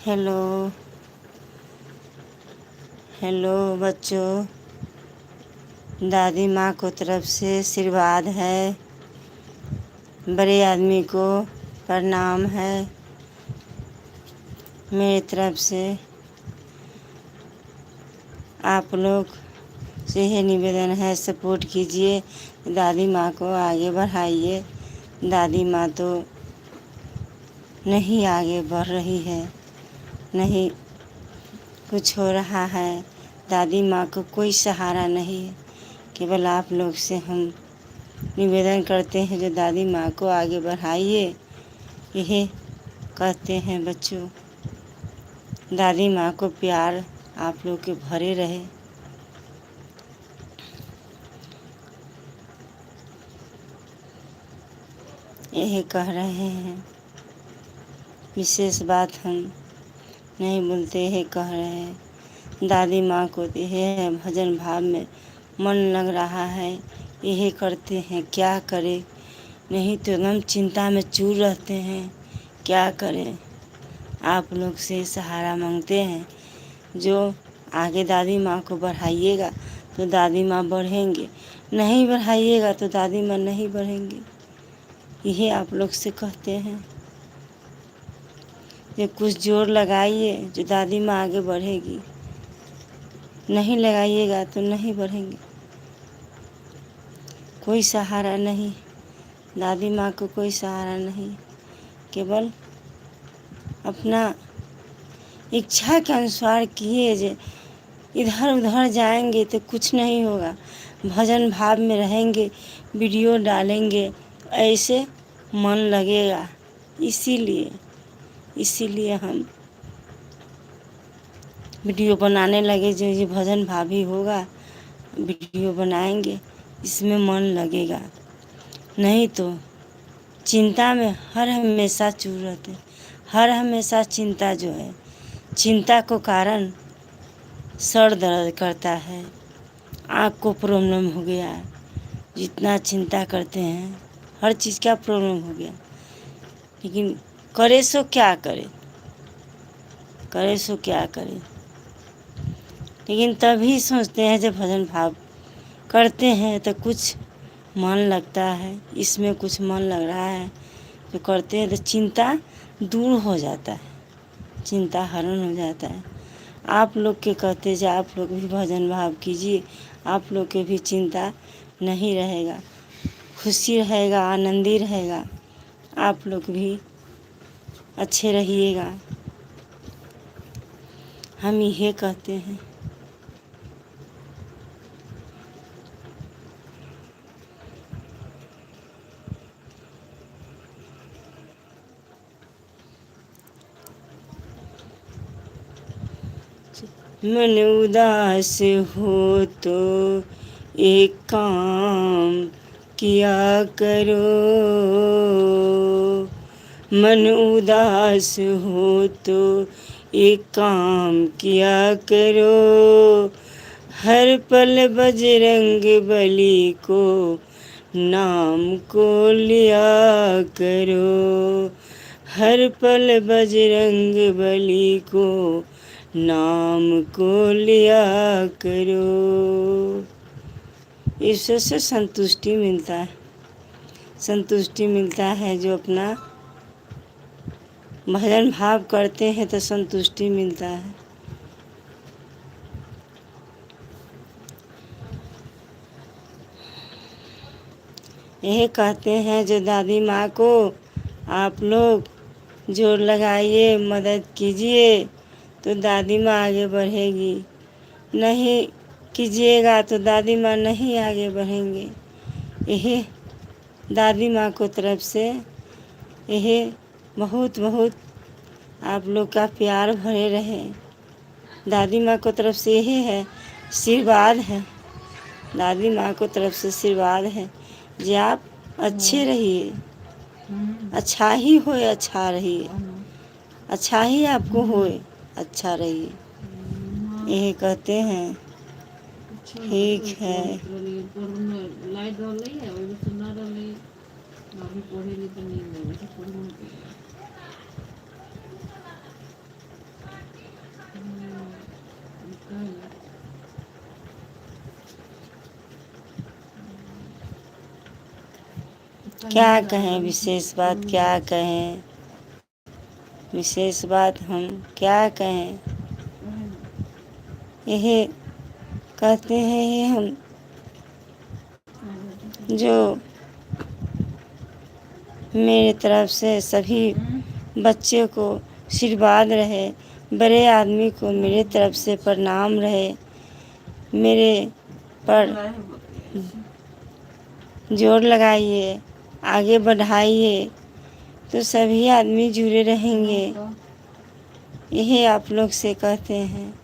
Hello hello बच्चों, दादी माँ को तरफ से आशीर्वाद है। बड़े आदमी को प्रणाम है मेरी तरफ से। आप लोग से यह निवेदन है, सपोर्ट कीजिए, दादी माँ को आगे बढ़ाइए। दादी माँ तो नहीं आगे बढ़ रही है, नहीं कुछ हो रहा है। दादी माँ को कोई सहारा नहीं है। केवल आप लोग से हम निवेदन करते हैं, जो दादी माँ को आगे बढ़ाइए, यही कहते हैं बच्चों। दादी माँ को प्यार आप लोग के भरे रहे। यही कह रहे हैं, विशेष बात हम नहीं बोलते, यही कह रहे हैं। दादी माँ को यही है, भजन भाव में मन लग रहा है, यही करते हैं। क्या करें, नहीं तो एकदम चिंता में चूर रहते हैं। क्या करें, आप लोग से सहारा मांगते हैं। जो आगे दादी माँ को बढ़ाइएगा तो दादी माँ बढ़ेंगे, नहीं बढ़ाइएगा तो दादी माँ नहीं बढ़ेंगे। यही आप लोग से कहते हैं, ये कुछ जोर लगाइए जो दादी माँ आगे बढ़ेगी। नहीं लगाइएगा तो नहीं बढ़ेंगे। कोई सहारा नहीं, दादी माँ को कोई सहारा नहीं। केवल अपना इच्छा के अनुसार किए। जे इधर उधर जाएंगे तो कुछ नहीं होगा। भजन भाव में रहेंगे, वीडियो डालेंगे, ऐसे मन लगेगा। इसीलिए हम वीडियो बनाने लगे। जो ये भजन भाव ही होगा, वीडियो बनाएंगे, इसमें मन लगेगा। नहीं तो चिंता में हर हमेशा चूर रहते। हर हमेशा चिंता जो है, चिंता को कारण सर दर्द करता है, आँख को प्रॉब्लम हो गया। जितना चिंता करते हैं, हर चीज़ का प्रॉब्लम हो गया। लेकिन करे सो क्या करे, करे सो क्या करे। लेकिन तभी सोचते हैं जब भजन भाव करते हैं तो कुछ मन लगता है। इसमें कुछ मन लग रहा है तो करते हैं तो चिंता दूर हो जाता है, चिंता हरण हो जाता है। आप लोग के कहते जो आप लोग भी भजन भाव कीजिए, आप लोग के भी चिंता नहीं रहेगा, खुशी रहेगा, आनंदी रहेगा। आप लोग भी अच्छे रहिएगा, हम यही कहते हैं। मन उदास हो तो एक काम किया करो। मन उदास हो तो एक काम किया करो। हर पल बजरंग बली को नाम को लिया करो। हर पल बजरंग बली को नाम को लिया करो। ईश्वर से संतुष्टि मिलता है, संतुष्टि मिलता है। जो अपना भजन भाव करते हैं तो संतुष्टि मिलता है। यही कहते हैं, जो दादी माँ को आप लोग जोर लगाइए, मदद कीजिए तो दादी माँ आगे बढ़ेगी। नहीं कीजिएगा तो दादी माँ नहीं आगे बढ़ेंगे। यही दादी माँ को तरफ से यही बहुत बहुत आप लोग का प्यार भरे रहे। दादी माँ को तरफ से यही है, आशीर्वाद है। दादी माँ को तरफ से आशीर्वाद है जो आप अच्छे रहिए, अच्छा ही होए, अच्छा रहिए, अच्छा ही आपको होए, अच्छा रहिए। यही कहते हैं। ठीक है। क्या कहें विशेष बात, क्या कहें विशेष बात, हम क्या कहें। यही कहते हैं ये हम जो मेरे तरफ से सभी बच्चे को आशीर्वाद रहे, बड़े आदमी को मेरे तरफ से प्रणाम रहे, मेरे पर जोर लगाइए, आगे बढ़ाइए तो सभी आदमी जुड़े रहेंगे। यही आप लोग से कहते हैं।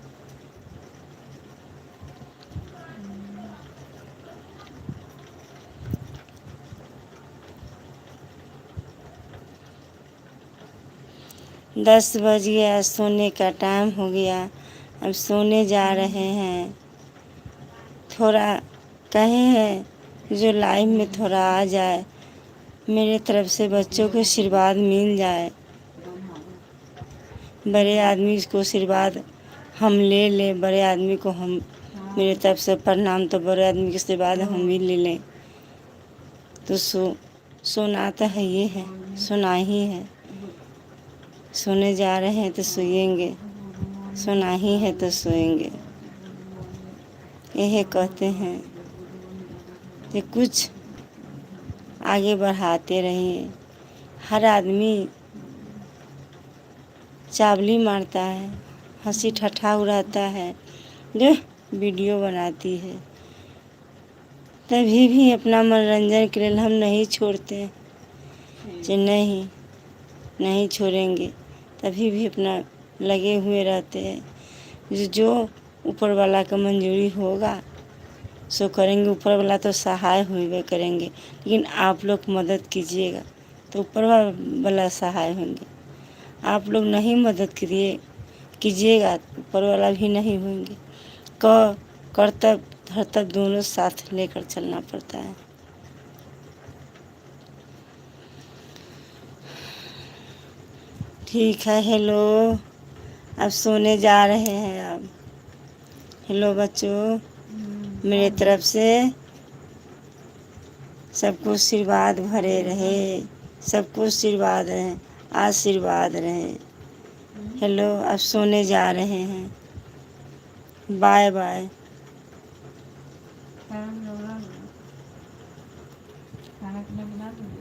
दस बज गया, सोने का टाइम हो गया, अब सोने जा रहे हैं। थोड़ा कहे हैं जो लाइव में थोड़ा आ जाए, मेरे तरफ से बच्चों को आशीर्वाद मिल जाए, बड़े आदमी को आशीर्वाद हम ले लें, बड़े आदमी को हम मेरे तरफ से प्रणाम, तो बड़े आदमी के आशीर्वाद हम भी ले लें। तो सोना तो है, ये है, सुना ही है। सोने जा रहे हैं तो सोएंगे, सोना ही है तो सोएंगे। यही कहते हैं कि कुछ आगे बढ़ाते रहिए। हर आदमी चावली मारता है, हंसी ठट्ठा उड़ाता है, जो वीडियो बनाती है, तभी भी अपना मनोरंजन के लिए हम नहीं छोड़ते। जो नहीं छोड़ेंगे, तभी भी अपना लगे हुए रहते हैं। जो ऊपर वाला का मंजूरी होगा सो करेंगे, ऊपर वाला तो सहाय हुए करेंगे, लेकिन आप लोग मदद कीजिएगा तो ऊपर वाला सहाय होंगे। आप लोग नहीं मदद कीजिएगा तो ऊपर वाला भी नहीं होंगे। कर्तव्य धर्तव्य दोनों साथ लेकर चलना पड़ता है। ठीक है, हेलो, अब सोने जा रहे हैं। अब हेलो बच्चों, मेरे तरफ से सबको आशीर्वाद भरे रहे, सबको आशीर्वाद रहे। हेलो, अब सोने जा रहे हैं। Bye bye. खाना पीना बना दूँगी।